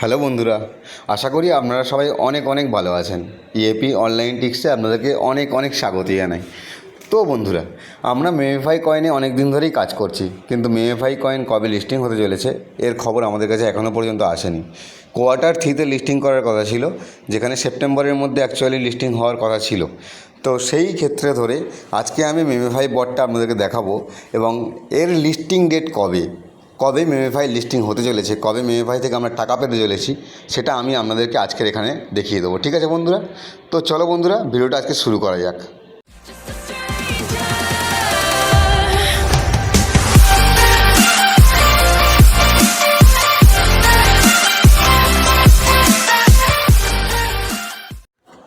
Hello বন্ধুরা, আশা করি আপনারা সবাই অনেক অনেক ভালো আছেন। ইএপি অনলাইন টিক্সে আপনাদেরকে অনেক অনেক স্বাগত জানাই। তো বন্ধুরা, আমরা মেমিফাই কয়েনে অনেক দিন ধরেই কাজ করছি, কিন্তু মেমিফাই কয়েন কবে লিস্টিং হতে চলেছে এর খবর আমাদের কাছে এখনও পর্যন্ত আসেনি। কোয়ার্টার 3-তে লিস্টিং করার কথা ছিল, যেখানে সেপ্টেম্বরের মধ্যে অ্যাকচুয়ালি লিস্টিং হওয়ার কথা ছিল। তো সেই ক্ষেত্রে ধরে আজকে আমি মেমিফাই বটটা আপনাদেরকে দেখাবো এবং এর লিস্টিং ডেট কবে কবে মেমিফাই লিস্টিং হতে চলেছে, কবে মেমিফাই থেকে আমরা টাকা পেতে চলেছি, সেটা আমি আপনাদেরকে আজকের এখানে দেখিয়ে দেবো। ঠিক আছে বন্ধুরা? তো চলো বন্ধুরা, ভিডিওটা আজকে শুরু করা যাক।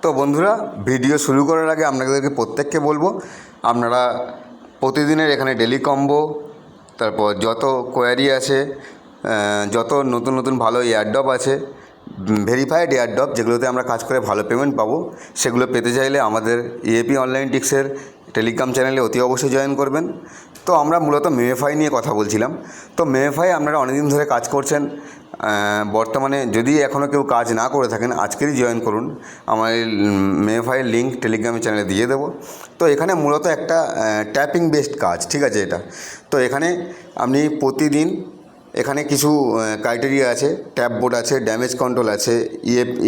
তো বন্ধুরা, ভিডিও শুরু করার আগে আপনাদেরকে প্রত্যেককে বলবো, আপনারা প্রতিদিনের এখানে ডেলি কম্বো, তারপর যত কোয়ারি আছে, যত নতুন নতুন ভালো এয়ারড্রপ আছে, ভেরিফাইড এয়ারড্রপ যেগুলোতে আমরা কাজ করে ভালো পেমেন্ট পাবো, সেগুলো পেতে চাইলে আমাদের ইএপি অনলাইন টিক্সের টেলিগ্রাম চ্যানেলে অতি অবশ্যই জয়েন করবেন। তো আমরা মূলত মেমিফাই নিয়ে কথা বলছিলাম। তো মেমিফাই আপনারা অনেকদিন ধরে কাজ করছেন, বর্তমানে যদি এখনও কেউ কাজ না করে থাকেন, আজকেরই জয়েন করুন। আমার এই মেমিফাইয়ের লিঙ্ক টেলিগ্রামের চ্যানেলে দিয়ে দেবো। তো এখানে মূলত একটা ট্যাপিং বেসড কাজ, ঠিক আছে এটা। তো এখানে আপনি প্রতিদিন এখানে কিছু ক্রাইটেরিয়া আছে, ট্যাপ বোর্ড আছে, ড্যামেজ কন্ট্রোল আছে,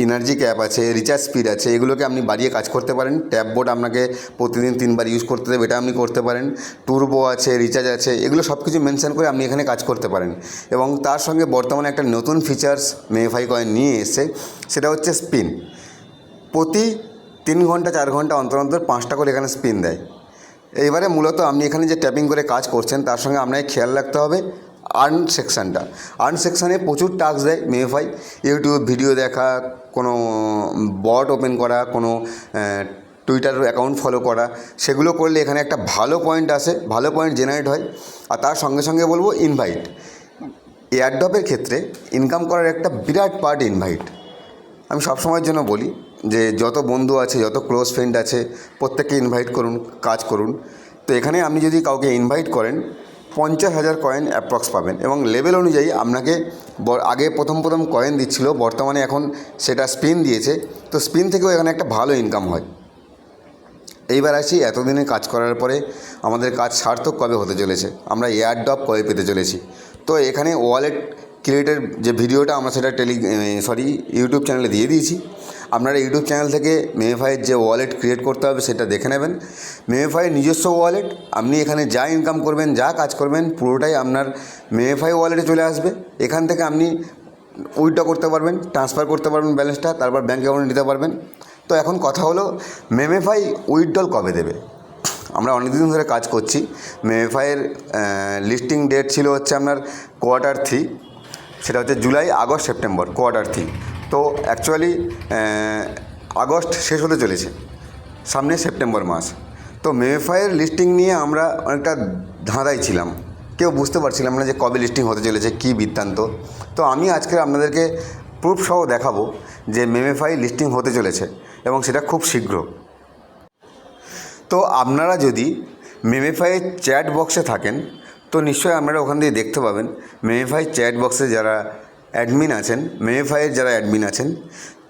এনার্জি ক্যাপ আছে, রিচার্জ স্পিড আছে, এগুলোকে আপনি বাড়িয়ে কাজ করতে পারেন। ট্যাপ বোর্ড আপনাকে প্রতিদিন 3বার ইউজ করতে দেবে, এটা আপনি করতে পারেন। টুরবো আছে, রিচার্জ আছে, এগুলো সব কিছু মেনশন করে আপনি এখানে কাজ করতে পারেন। এবং তার সঙ্গে বর্তমানে একটা নতুন ফিচার্স মেমিফাই কয়েন নিয়ে এসেছে, সেটা হচ্ছে স্পিন। প্রতি 3 ঘন্টা 4 ঘন্টা অন্তর অন্তর 5টা করে এখানে স্পিন দেয়। এইবারে মূলত আপনি এখানে যে ট্যাপিং করে কাজ করছেন, তার সঙ্গে আপনাকে খেয়াল রাখতে হবে আর্ন সেকশানটা। আর্ন সেকশানে প্রচুর টাস্ক দেয় মেমিফাই, ইউটিউব ভিডিও দেখা, কোনো বট ওপেন করা, কোনো টুইটার অ্যাকাউন্ট ফলো করা, সেগুলো করলে এখানে একটা ভালো পয়েন্ট আসে, ভালো পয়েন্ট জেনারেট হয়। আর তার সঙ্গে সঙ্গে বলবো ইনভাইট। এয়ারড্রপের ক্ষেত্রে ইনকাম করার একটা বিরাট পার্ট ইনভাইট। আমি সবসময়ের জন্য বলি যে যত বন্ধু আছে, যত ক্লোজ ফ্রেন্ড আছে, প্রত্যেককে ইনভাইট করুন, কাজ করুন। তো এখানে আপনি যদি কাউকে ইনভাইট করেন, 50,000 কয়েন অ্যাপ্রক্স পাবেন। এবং লেভেল অনুযায়ী আপনাকে আগে প্রথম কয়েন দিচ্ছিল, বর্তমানে এখন সেটা স্পিন দিয়েছে। তো স্পিন থেকেও এখানে একটা ভালো ইনকাম হয়। এইবার আসি, এতদিনে কাজ করার পরে আমাদের কাজ সার্থক কবে হতে চলেছে, আমরা এয়ারড্রপ কবে পেতে চলেছি। তো এখানে ওয়ালেট ক্রিয়েটের যে ভিডিওটা, আমরা সেটা ইউটিউব চ্যানেলে দিয়ে দিয়েছি। আপনারা ইউটিউব চ্যানেল থেকে মেমিফাইয়ের যে ওয়ালেট ক্রিয়েট করতে হবে সেটা দেখে নেবেন। মেমিফাইয়ের নিজস্ব ওয়ালেট, আপনি এখানে যা ইনকাম করবেন, যা কাজ করবেন, পুরোটাই আপনার মেমিফাই ওয়ালেটে চলে আসবে। এখান থেকে আপনি উইথড্র করতে পারবেন, ট্রান্সফার করতে পারবেন ব্যালেন্সটা, তারপর ব্যাঙ্ক অ্যাকাউন্টে নিতে পারবেন। তো এখন কথা হলো, মেমিফাই উইথড্রল কবে দেবে? আমরা অনেকদিন ধরে কাজ করছি। মেমিফাইয়ের লিস্টিং ডেট ছিল হচ্ছে আপনার কোয়ার্টার 3, সেটা হচ্ছে জুলাই, আগস্ট, সেপ্টেম্বর, কোয়ার্টার 3। তো অ্যাকচুয়ালি আগস্ট শেষ হতে চলেছে, সামনে সেপ্টেম্বর মাস। তো মেমিফাইয়ের লিস্টিং নিয়ে আমরা অনেকটা ধাঁধায় ছিলাম, কেউ বুঝতে পারছিলাম না যে কবে লিস্টিং হতে চলেছে, কী বৃত্তান্ত। তো আমি আজকে আপনাদেরকে প্রুফ সহ দেখাবো যে মেমিফাই লিস্টিং হতে চলেছে এবং সেটা খুব শীঘ্র। তো আপনারা যদি মেমিফাইয়ের চ্যাট বক্সে থাকেন, তো নিশ্চয়ই আপনারা ওখান দিয়ে দেখতে পাবেন মেমিফাই চ্যাট বক্সে যারা অ্যাডমিন আছেন, মেমিফাইয়ের যারা অ্যাডমিন আছেন,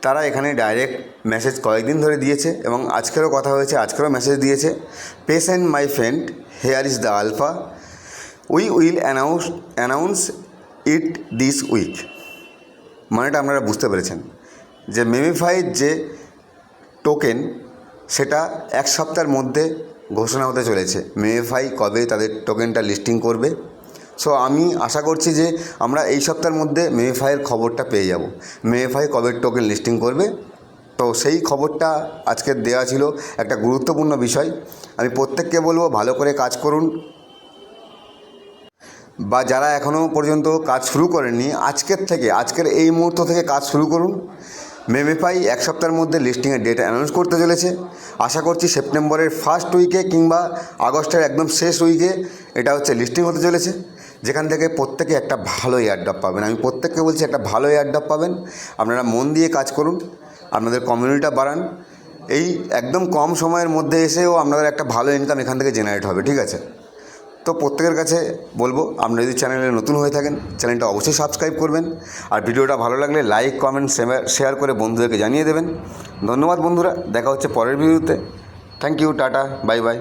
তারা এখানে ডাইরেক্ট মেসেজ কয়েকদিন ধরে দিয়েছে এবং আজকেরও কথা হয়েছে, আজকেরও মেসেজ দিয়েছে। Patient my friend, here is the alpha, we will announce it this week. মানেটা আপনারা বুঝতে পেরেছেন যে মেমিফাইয়ের যে টোকেন, সেটা 1 সপ্তাহের মধ্যে ঘোষণা হতে চলেছে। মেমিফাই কবে তাদের টোকেনটা লিস্টিং করবে। সো আমি আশা করছি যে আমরা এই সপ্তাহের মধ্যে মেমিফাইয়ের খবরটা পেয়ে যাব, মেমিফাই কবে টোকেন লিস্টিং করবে। তো সেই খবরটা আজকে দেওয়া ছিল, একটা গুরুত্বপূর্ণ বিষয়। আমি প্রত্যেককে বলবো ভালো করে কাজ করুন, বা যারা এখনও পর্যন্ত কাজ শুরু করেননি, আজকের এই মুহূর্ত থেকে কাজ শুরু করুন। মেমিফাই 1 সপ্তাহের মধ্যে লিস্টিংয়ের ডেট অ্যানাউন্স করতে চলেছে। আশা করছি সেপ্টেম্বরের ফার্স্ট উইকে কিংবা আগস্টের একদম শেষ উইকে এটা হচ্ছে লিস্টিং হতে চলেছে, যেখান থেকে প্রত্যেকে একটা ভালো এয়ারড্রপ পাবেন। আমি প্রত্যেককে বলছি, একটা ভালো এয়ারড্রপ পাবেন। আপনারা মন দিয়ে কাজ করুন, আপনাদের কমিউনিটিটা বাড়ান। এই একদম কম সময়ের মধ্যে এসেও আপনাদের একটা ভালো ইনকাম এখান থেকে জেনারেট হবে, ঠিক আছে? তো প্রত্যেকের কাছে বলবো, আপনারা যদি চ্যানেলে নতুন হয়ে থাকেন চ্যানেলটা অবশ্যই সাবস্ক্রাইব করবেন, আর ভিডিওটা ভালো লাগলে লাইক কমেন্ট শেয়ার করে বন্ধুদেরকে জানিয়ে দেবেন। ধন্যবাদ বন্ধুরা, দেখা হচ্ছে পরের ভিডিওতে। থ্যাংক ইউ, টাটা, বাই বাই।